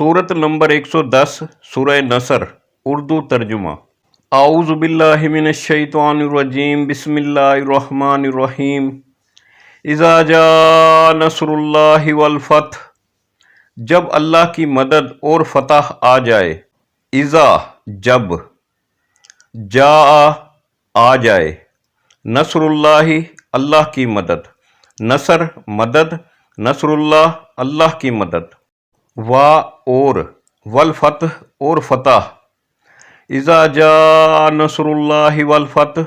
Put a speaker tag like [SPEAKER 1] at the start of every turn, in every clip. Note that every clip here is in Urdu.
[SPEAKER 1] صورت نمبر 110 سورہ نصر اردو ترجمہ۔ اعوذ باللہ من الشیطان الرجیم، بسم اللہ الرحمن الرحیم۔ اذا جاء نصر اللہ والفتح، جب اللہ کی مدد اور فتح آ جائے۔ اذا جب، جاء آ جائے، نصر اللہ اللہ کی مدد، نصر مدد، نصر اللہ اللہ کی مدد، اور والفتح اور فتح۔ اذا جاء نصر اللہ والفتح،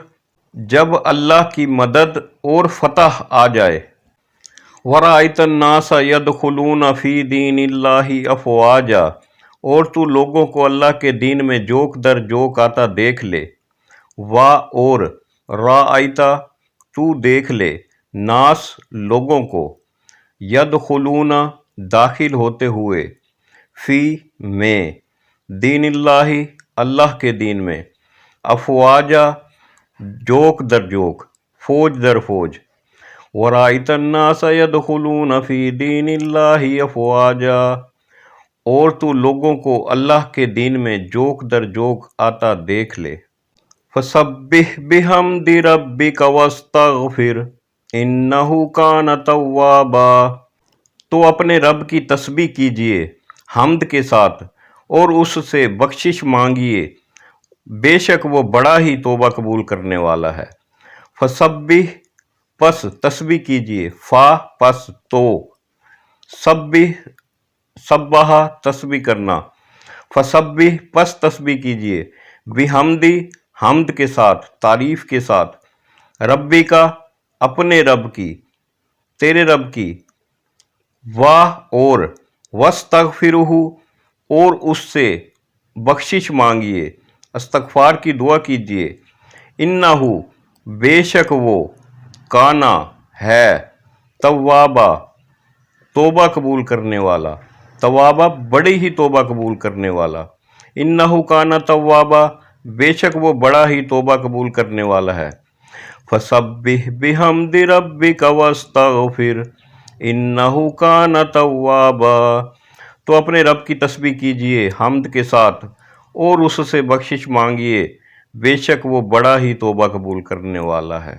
[SPEAKER 1] جب اللہ کی مدد اور فتح آ جائے۔ ورأیت الناس یدخلون فی دین اللہ افواجا، اور تو لوگوں کو اللہ کے دین میں جوک در جوک آتا دیکھ لے۔ اور رأیت تو دیکھ لے، ناس لوگوں کو، یدخلون داخل ہوتے ہوئے، فی میں، دین اللہ اللہ کے دین میں، افواجا جوک در جوک، فوج در فوج۔ ورأیت الناس یدخلون فی دین اللہ افواجا، اور تو لوگوں کو اللہ کے دین میں جوک در جوک آتا دیکھ لے۔ فسبح بحمد ربک واستغفر انہ کان توابا، تو اپنے رب کی تسبیح کیجئے حمد کے ساتھ اور اس سے بخشش مانگیے، بے شک وہ بڑا ہی توبہ قبول کرنے والا ہے۔ فسبح پس تسبیح کیجئے، فا پس تو، سبح سبح تسبیح کرنا، فسبح پس تسبیح کیجئے، بحمدی حمد کے ساتھ، تعریف کے ساتھ، ربی کا اپنے رب کی، تیرے رب کی، اور واستغفرہ اور اس سے بخشش مانگیے، استغفار کی دعا کیجیے، انہ بے شک وہ، کانا ہے، توابا توبہ قبول کرنے والا، توابا بڑی ہی توبہ قبول کرنے والا، انہ کانا توابا بے شک وہ بڑا ہی توبہ قبول کرنے والا ہے۔ فسبح بحمد ربک واستغفر انہ کان توابا، تو اپنے رب کی تسبیح کیجئے حمد کے ساتھ اور اس سے بخشش مانگیے، بے شک وہ بڑا ہی توبہ قبول کرنے والا ہے۔